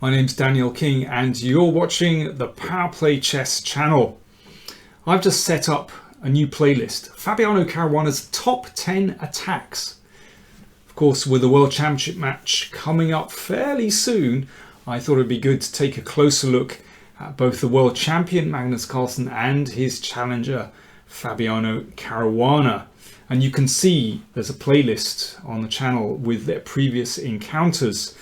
My name's Daniel King and you're watching the PowerPlayChess channel. I've just set up a new playlist, Fabiano Caruana's top 10 attacks. Of course, with the World Championship match coming up fairly soon, I thought it'd be good to take a closer look at both the world champion Magnus Carlsen and his challenger Fabiano Caruana. And you can see there's a playlist on the channel with their previous encounters.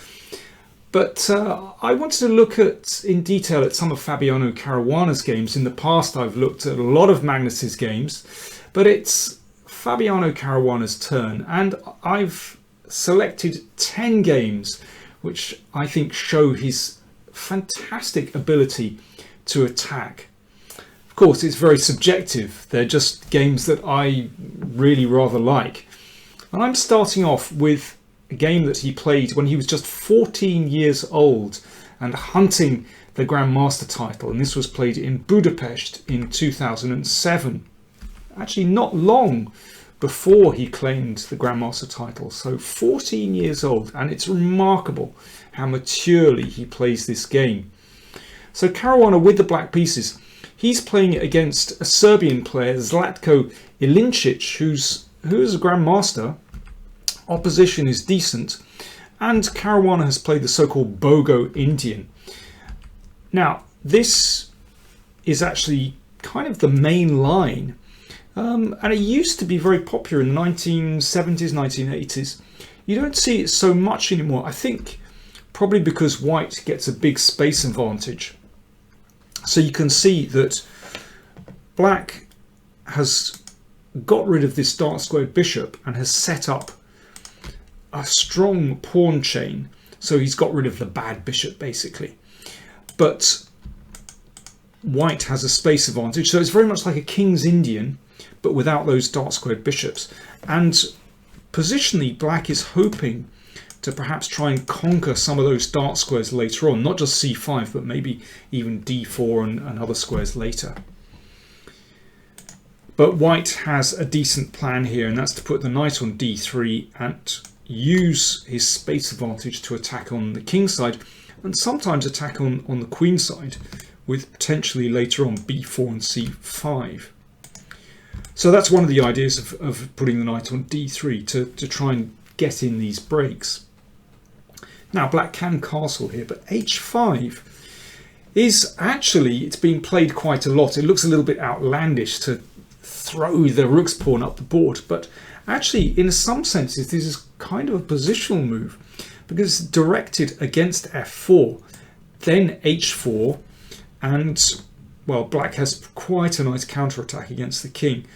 But I wanted to look in detail at some of Fabiano Caruana's games. In the past, I've looked at a lot of Magnus's games, but it's Fabiano Caruana's turn, and I've selected 10 games which I think show his fantastic ability to attack. Of course, it's very subjective. They're just games that I really rather like. And I'm starting off with a game that he played when he was just 14 years old and hunting the Grandmaster title, and this was played in Budapest in 2007, actually not long before he claimed the Grandmaster title. So 14 years old, and it's remarkable how maturely he plays this game. So Caruana with the black pieces, he's playing against a Serbian player, Zlatko Ilincic, who's a Grandmaster. Opposition is decent, and Caruana has played the so-called Bogo Indian. Now, this is actually kind of the main line, and it used to be very popular in the 1970s, 1980s. You don't see it so much anymore, I think probably because white gets a big space advantage. So you can see that black has got rid of this dark squared bishop and has set up a strong pawn chain, so he's got rid of the bad bishop basically. But white has a space advantage, so it's very much like a King's Indian but without those dark squared bishops. And positionally, black is hoping to perhaps try and conquer some of those dark squares later on, not just c5 but maybe even d4 and other squares later. But white has a decent plan here, and that's to put the knight on d3 and use his space advantage to attack on the king side, and sometimes attack on the queen side, with potentially later on b4 and c5. So that's one of the ideas of putting the knight on d3 to try and get in these breaks. Now black can castle here, but h5 is actually, it's been played quite a lot. It looks a little bit outlandish to throw the rook's pawn up the board, but actually in some senses this is kind of a positional move, because it's directed against f4, then h4, and well, black has quite a nice counterattack against the king.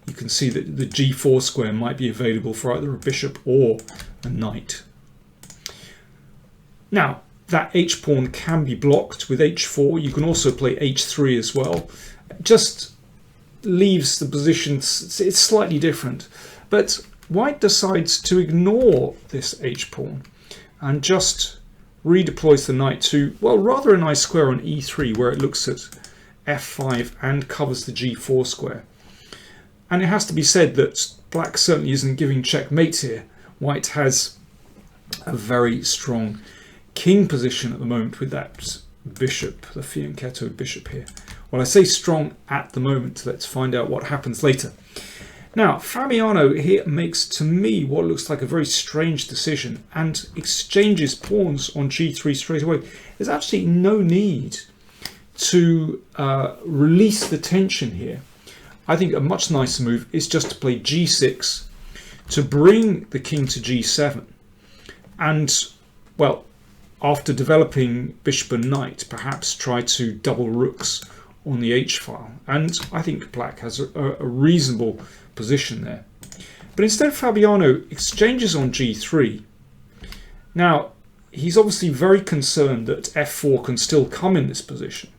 You can see that the g4 square might be available for either a bishop or a knight. Now that h-pawn can be blocked with h4. You can also play h3 as well. Just leaves the position, it's slightly different. But white decides to ignore this h-pawn and just redeploys the knight to, well, rather a nice square on e3, where it looks at f5 and covers the g4 square. And it has to be said that black certainly isn't giving checkmate here. White has a very strong king position at the moment with that bishop, the fianchetto bishop here. Well, I say strong at the moment. Let's find out what happens later. Now, Fabiano here makes, to me, what looks like a very strange decision and exchanges pawns on g3 straight away. There's actually no need to release the tension here. I think a much nicer move is just to play g6 to bring the king to g7. And, well, after developing bishop and knight, perhaps try to double rooks on the h-file. And I think black has a reasonable position there. But instead Fabiano exchanges on g3. Now he's obviously very concerned that f4 can still come in this position,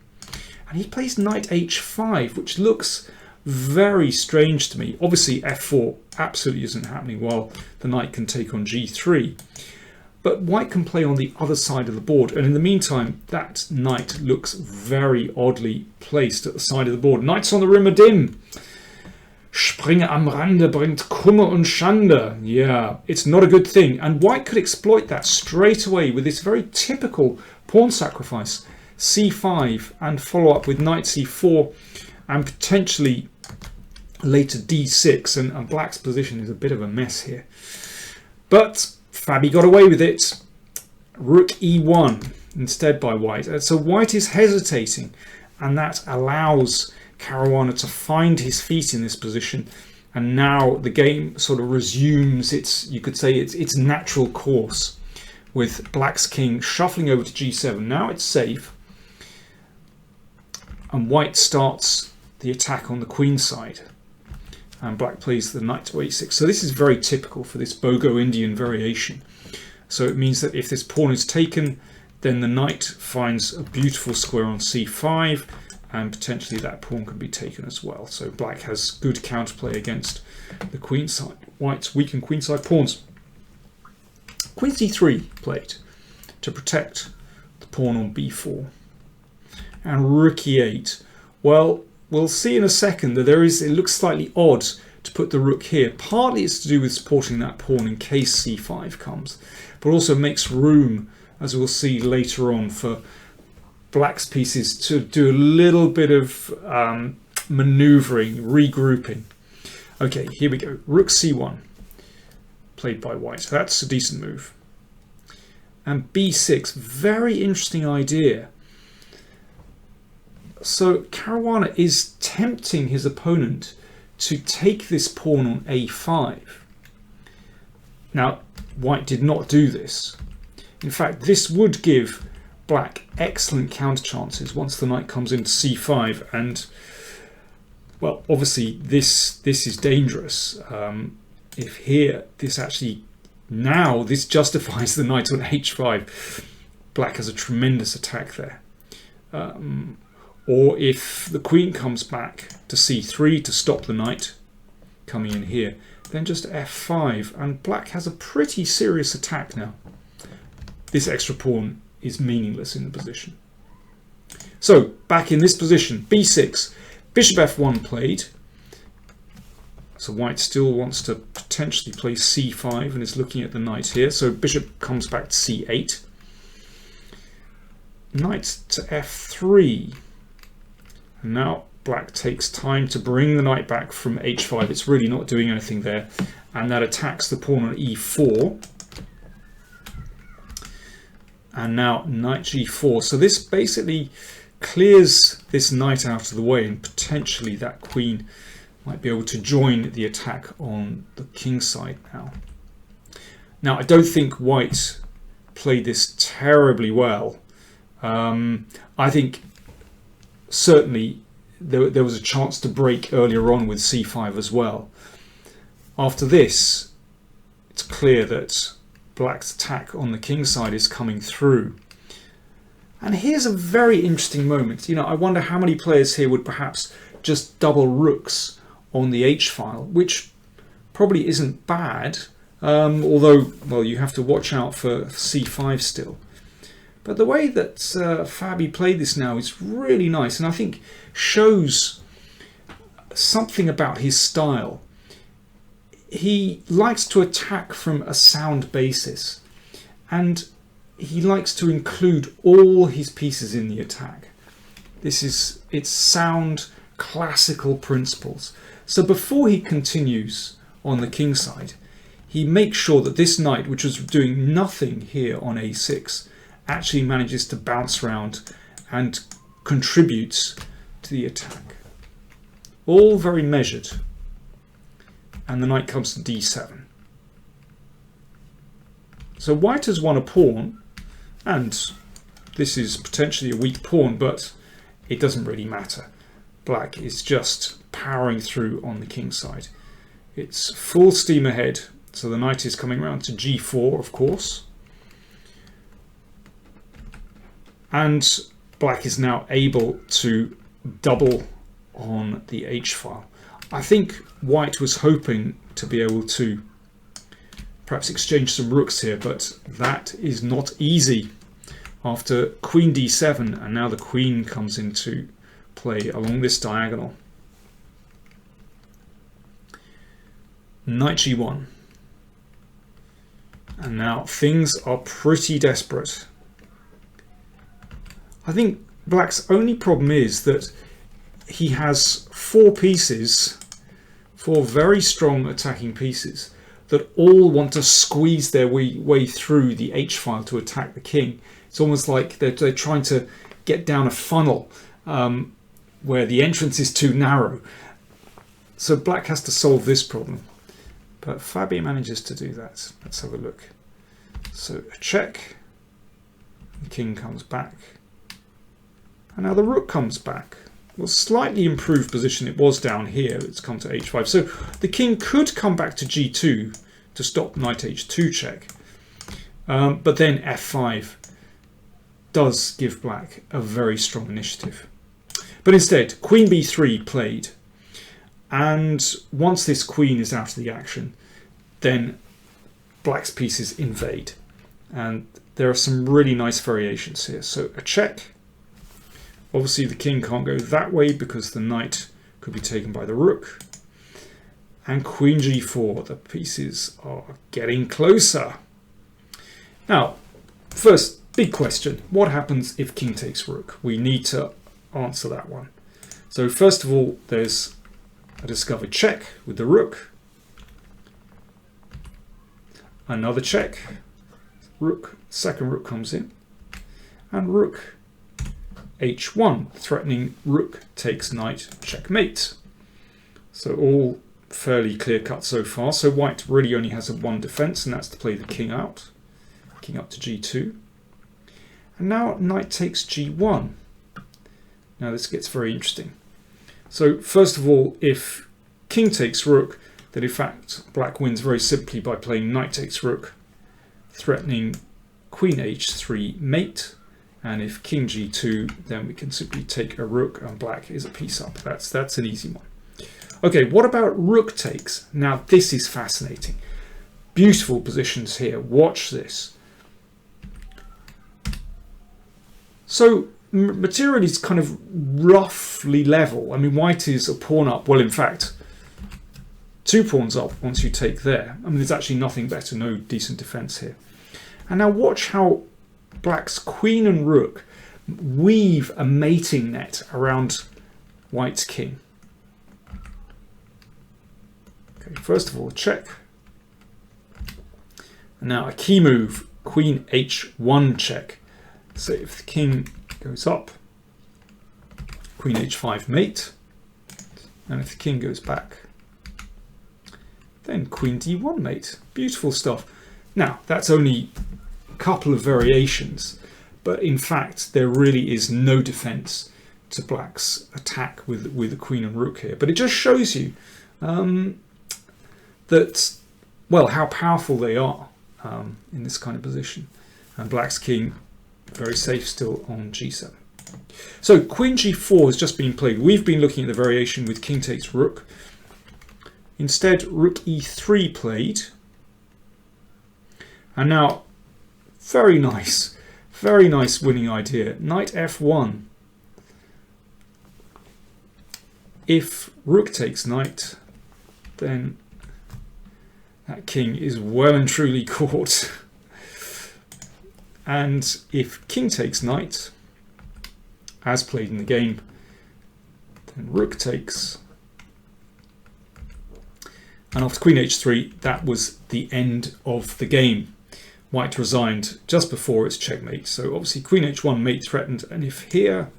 and he plays knight h5, which looks very strange to me. Obviously f4 absolutely isn't happening while the knight can take on g3, but white can play on the other side of the board, and in the meantime that knight looks very oddly placed at the side of the board. Knight's on the rim of dim. Springe am Rande bringt Kummer und Schande. Yeah, it's not a good thing. And white could exploit that straight away with this very typical pawn sacrifice, c5, and follow up with knight c4, and potentially later d6, and black's position is a bit of a mess here. But Fabi got away with it. Rook e1 instead by white. So white is hesitating, and that allows Caruana to find his feet in this position. And now the game sort of resumes its, you could say, its natural course, with black's king shuffling over to g7. Now it's safe, and white starts the attack on the queen side, and black plays the knight to a6. So this is very typical for this Bogo Indian variation. So it means that if this pawn is taken, then the knight finds a beautiful square on c5, and potentially that pawn can be taken as well. So black has good counterplay against the queen side, white's weakened queenside pawns. Queen c3 played to protect the pawn on b4, and rook e8. Well, we'll see in a second that it looks slightly odd to put the rook here. Partly it's to do with supporting that pawn in case c5 comes, but also makes room, as we'll see later on, for black's pieces to do a little bit of maneuvering, regrouping. Okay, here we go. Rook c1 played by white. So that's a decent move. And b6, very interesting idea. So Caruana is tempting his opponent to take this pawn on a5. Now, white did not do this. In fact, this would give black excellent counter chances once the knight comes into c5, and well, obviously this is dangerous. If here this justifies the knight on h5, black has a tremendous attack there. Or if the queen comes back to c3 to stop the knight coming in here, then just f5, and black has a pretty serious attack now. This extra pawn is meaningless in the position. So back in this position, b6, bishop f1 played. So white still wants to potentially play c5 and is looking at the knight here. So bishop comes back to c8. Knight to f3. And now black takes time to bring the knight back from h5. It's really not doing anything there. And that attacks the pawn on e4. And now knight g4. So this basically clears this knight out of the way, and potentially that queen might be able to join the attack on the king side now. Now, I don't think white played this terribly well. I think certainly there was a chance to break earlier on with c5 as well. After this, it's clear that black's attack on the king side is coming through. And here's a very interesting moment. I wonder how many players here would perhaps just double rooks on the h-file, which probably isn't bad, although, well, you have to watch out for c5 still. But the way that Fabi played this now is really nice, and I think shows something about his style. He likes to attack from a sound basis, and he likes to include all his pieces in the attack. It's sound, classical principles. So before he continues on the king side, he makes sure that this knight, which was doing nothing here on a6, actually manages to bounce around and contributes to the attack. All very measured. And the knight comes to d7. So white has won a pawn, and this is potentially a weak pawn, but it doesn't really matter. Black is just powering through on the king side. It's full steam ahead, so the knight is coming around to g4, of course. And black is now able to double on the h-file. I think white was hoping to be able to perhaps exchange some rooks here, but that is not easy. After queen d7, and now the queen comes into play along this diagonal. Knight g1. And now things are pretty desperate. I think black's only problem is that he has four pieces, four very strong attacking pieces, that all want to squeeze their way through the h-file to attack the king. It's almost like they're trying to get down a funnel where the entrance is too narrow. So black has to solve this problem. But Fabi manages to do that. Let's have a look. So a check. The king comes back. And now the rook comes back. Well, slightly improved position it was down here. It's come to h5. So the king could come back to g2 to stop knight h2 check. But then f5 does give black a very strong initiative. But instead, queen b3 played. And once this queen is out of the action, then black's pieces invade. And there are some really nice variations here. So a check. Obviously the king can't go that way because the knight could be taken by the rook. And queen g4, the pieces are getting closer. Now, first big question, what happens if king takes rook? We need to answer that one. So first of all, there's a discovered check with the rook. Another check. Rook, second rook comes in. And rook h1, threatening rook takes knight, checkmate. So all fairly clear cut so far. So white really only has one defense, and that's to play the king out. King up to g2. And now knight takes g1. Now this gets very interesting. So first of all, if king takes rook, then in fact black wins very simply by playing knight takes rook, threatening queen h3 mate. And if king g2, then we can simply take a rook and black is a piece up. That's an easy one. Okay, what about rook takes? Now this is fascinating. Beautiful positions here. Watch this. So materially is kind of roughly level. I mean, white is a pawn up. Well, in fact, 2 pawns up once you take there. I mean, there's actually nothing better, no decent defense here. And now watch how black's queen and rook weave a mating net around white's king. Okay, first of all, check. And now a key move, queen h1 check. So if the king goes up, queen h5 mate, and if the king goes back, then queen d1 mate. Beautiful stuff. Now that's only a couple of variations, but in fact there really is no defense to black's attack with the queen and rook here. But it just shows you that, well, how powerful they are in this kind of position. And black's king very safe still on g7. So queen g4 has just been played. We've been looking at the variation with king takes rook. Instead, rook e3 played. And now, very nice winning idea. Knight f1. If rook takes knight, then that king is well and truly caught. And if king takes knight, as played in the game, then rook takes. And after queen h3, that was the end of the game. White resigned just before its checkmate. So obviously queen h1 mate threatened, and if here,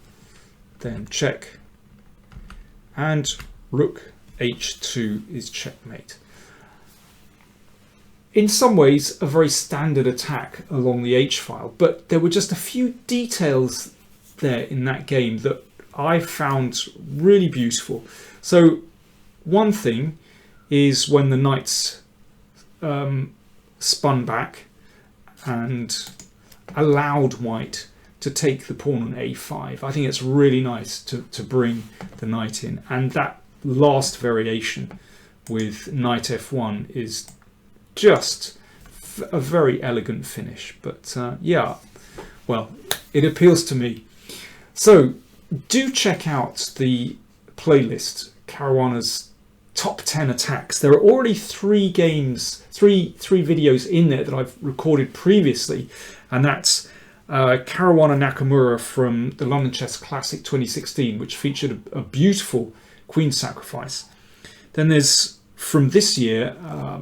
then check. And rook h2 is checkmate. In some ways, a very standard attack along the h-file, but there were just a few details there in that game that I found really beautiful. So one thing is when the knights spun back and allowed white to take the pawn on a5. I think it's really nice to bring the knight in. And that last variation with knight f1 is just a very elegant finish. But yeah, well, it appeals to me. So do check out the playlist, Caruana's top 10 attacks. There are already three videos in there that I've recorded previously, and that's Caruana Nakamura from the London Chess Classic 2016, which featured a beautiful queen sacrifice. Then there's, from this year,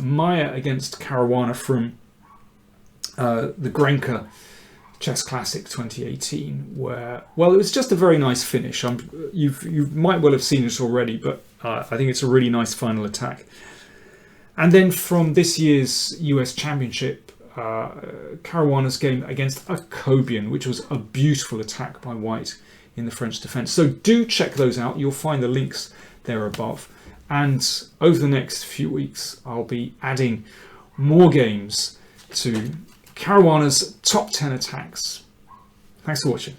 Maya against Caruana from the Grenka Chess Classic 2018, where, well, it was just a very nice finish. You might well have seen it already, but I think it's a really nice final attack. And then from this year's US Championship, Caruana's game against Akobian, which was a beautiful attack by White in the French defense. So do check those out. You'll find the links there above. And over the next few weeks, I'll be adding more games to Caruana's top 10 attacks. Thanks for watching.